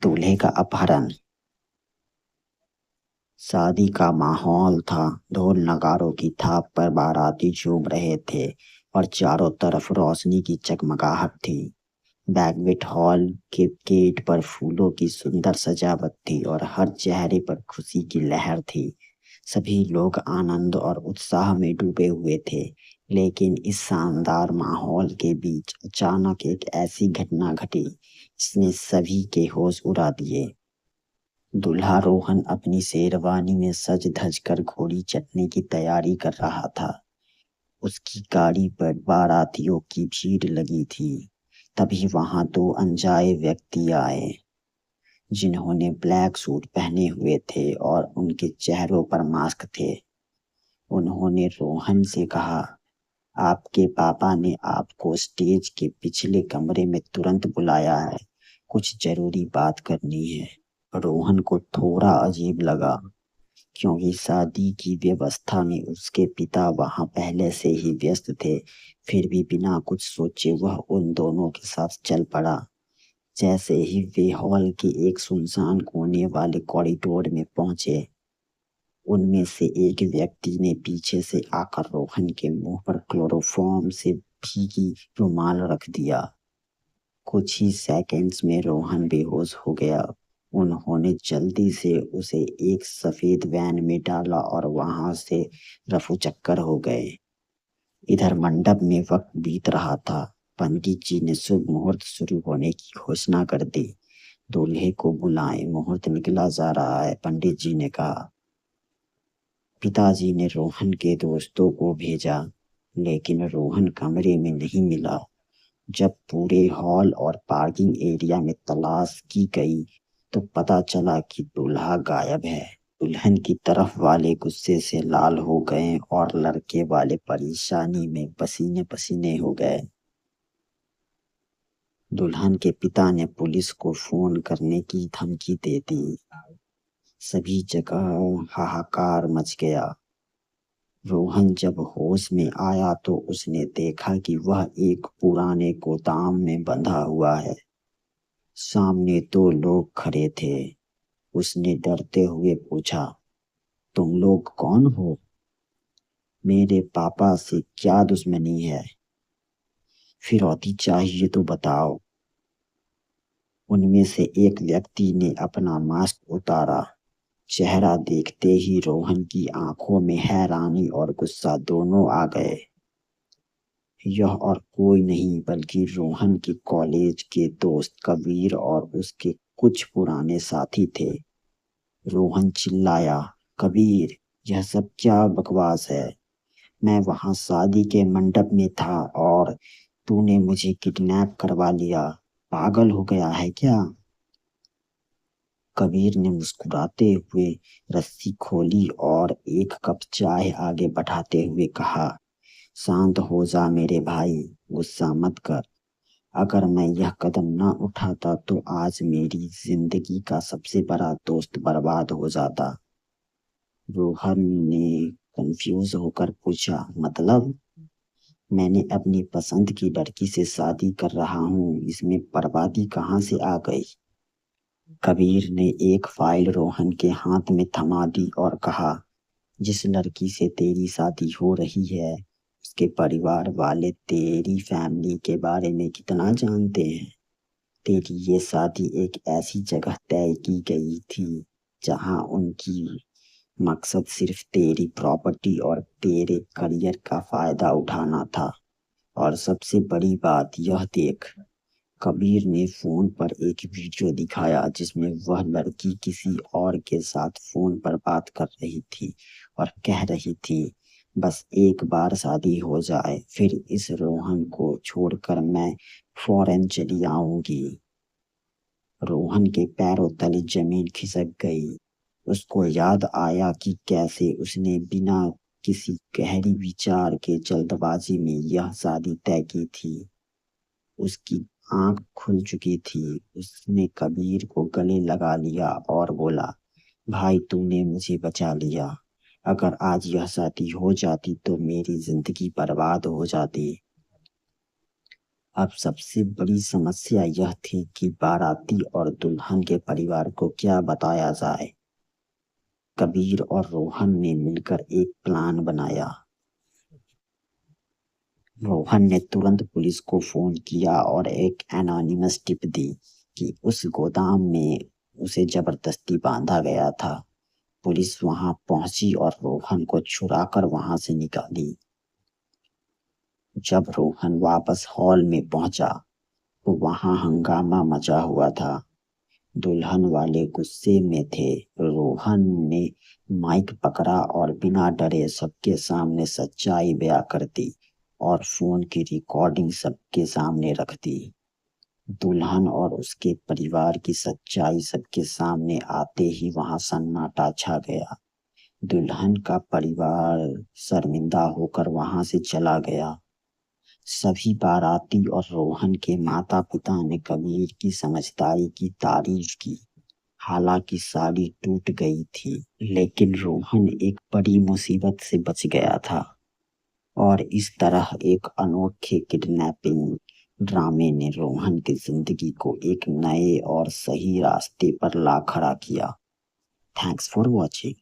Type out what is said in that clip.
दूल्हे का अपहरण। शादी का माहौल था। ढोल नगाड़ों की थाप पर बाराती झूम रहे थे और चारों तरफ रोशनी की चगमगाहट थी। बैंक्वेट हॉल के गेट पर फूलों की सुंदर सजावट थी और हर चेहरे पर खुशी की लहर थी। सभी लोग आनंद और उत्साह में डूबे हुए थे। लेकिन इस शानदार माहौल के बीच अचानक एक ऐसी घटना घटी जिसने सभी के होश उड़ा दिए। दूल्हा रोहन अपनी शेरवानी में सज धज कर घोड़ी चढ़ने की तैयारी कर रहा था। उसकी गाड़ी पर बारातियों की भीड़ लगी थी। तभी वहां दो अनजाए व्यक्ति आए जिन्होंने ब्लैक सूट पहने हुए थे और उनके चेहरों पर मास्क थे। उन्होंने रोहन से कहा, आपके पापा ने आपको स्टेज के पिछले कमरे में तुरंत बुलाया है। कुछ जरूरी बात करनी है। रोहन को थोड़ा अजीब लगा क्योंकि शादी की व्यवस्था में उसके पिता वहां पहले से ही व्यस्त थे। फिर भी बिना कुछ सोचे वह उन दोनों के साथ चल पड़ा। जैसे ही वे हॉल के एक सुनसान कोने वाले कॉरिडोर में पहुंचे, उनमें से एक व्यक्ति ने पीछे से आकर रोहन के मुंह पर क्लोरोफॉर्म से भीगी रुमाल रख दिया। कुछ ही सेकंड्स में रोहन बेहोश हो गया। उन्होंने जल्दी से उसे एक सफेद वैन में डाला और वहां से रफू चक्कर हो गए। इधर मंडप में वक्त बीत रहा था। पंडित जी ने शुभ मुहूर्त शुरू होने की घोषणा कर दी। दूल्हे को बुलाएं, मुहूर्त निकला जा रहा है, पंडित जी ने कहा। पिताजी ने रोहन के दोस्तों को भेजा, लेकिन रोहन कमरे में नहीं मिला। जब पूरे हॉल और पार्किंग एरिया में तलाश की गई तो पता चला कि दूल्हा गायब है। दुल्हन की तरफ वाले गुस्से से लाल हो गए और लड़के वाले परेशानी में पसीने पसीने हो गए। दुल्हन के पिता ने पुलिस को फोन करने की धमकी दे दी। सभी जगह हाहाकार मच गया। रोहन जब होश में आया तो उसने देखा कि वह एक पुराने गोदाम में बंधा हुआ है। सामने दो लोग खड़े थे। उसने डरते हुए पूछा, तुम लोग कौन हो? मेरे पापा से क्या दुश्मनी है? फिरौती चाहिए तो बताओ। उनमें से एक व्यक्ति ने अपना मास्क उतारा। चेहरा देखते ही रोहन की आंखों में हैरानी और गुस्सा दोनों आ गए। यह और कोई नहीं बल्कि रोहन के कॉलेज के दोस्त कबीर और उसके कुछ पुराने साथी थे। रोहन चिल्लाया, कबीर, यह सब क्या बकवास है? मैं वहां शादी के मंडप में था और तूने मुझे किडनैप करवा लिया। पागल हो गया है क्या? कबीर ने मुस्कुराते हुए रस्सी खोली और एक कप चाय आगे बढ़ाते हुए कहा, शांत हो जा मेरे भाई, गुस्सा मत कर। अगर मैं यह कदम न उठाता तो आज मेरी जिंदगी का सबसे बड़ा दोस्त बर्बाद हो जाता। रोहन ने कंफ्यूज होकर पूछा, मतलब? मैंने अपनी पसंद की लड़की से शादी कर रहा हूँ, इसमें बर्बादी कहाँ से आ गई? कबीर ने एक फाइल रोहन के हाथ में थमा दी और कहा, जिस लड़की से तेरी शादी हो रही है उसके परिवार वाले तेरी फैमिली के बारे में कितना जानते हैं? तेरी ये शादी एक ऐसी जगह तय की गई थी जहां उनकी मकसद सिर्फ तेरी प्रॉपर्टी और तेरे करियर का फायदा उठाना था। और सबसे बड़ी बात यह देख। कबीर ने फोन पर एक वीडियो दिखाया जिसमें वह लड़की किसी और के साथ फोन पर बात कर रही थी और कह रही थी, बस एक बार शादी हो जाए फिर इस रोहन को छोड़कर मैं फौरन चली आऊंगी। रोहन के पैरों तले जमीन खिसक गई। उसको याद आया कि कैसे उसने बिना किसी गहरी विचार के जल्दबाजी में यह शादी तय की थी। उसकी आंख खुल चुकी थी। उसने कबीर को गले लगा लिया और बोला, भाई तूने मुझे बचा लिया। अगर आज यह शादी हो जाती तो मेरी जिंदगी बर्बाद हो जाती। अब सबसे बड़ी समस्या यह थी कि बाराती और दुल्हन के परिवार को क्या बताया जाए। कबीर और रोहन ने मिलकर एक प्लान बनाया। रोहन ने तुरंत पुलिस को फोन किया और एक एनोनिमस टिप दी कि उस गोदाम में उसे जबरदस्ती बांधा गया था। पुलिस वहां पहुंची और रोहन को छुड़ाकर वहां से निकाली। जब रोहन वापस हॉल में पहुंचा तो वहां हंगामा मचा हुआ था। दुल्हन वाले गुस्से में थे। रोहन ने माइक पकड़ा और बिना डरे सबके सामने सच्चाई बयां कर दी और फोन की रिकॉर्डिंग सबके सामने रख दी। दुल्हन और उसके परिवार की सच्चाई सबके सामने आते ही वहां सन्नाटा छा गया। दुल्हन का परिवार शर्मिंदा होकर वहां से चला गया। सभी बाराती और रोहन के माता पिता ने कबीर की समझदारी की तारीफ की। हालांकि साड़ी टूट गई थी, लेकिन रोहन एक बड़ी मुसीबत से बच गया था। और इस तरह एक अनोखे किडनैपिंग ड्रामे ने रोहन की जिंदगी को एक नए और सही रास्ते पर ला खड़ा किया। Thanks for watching.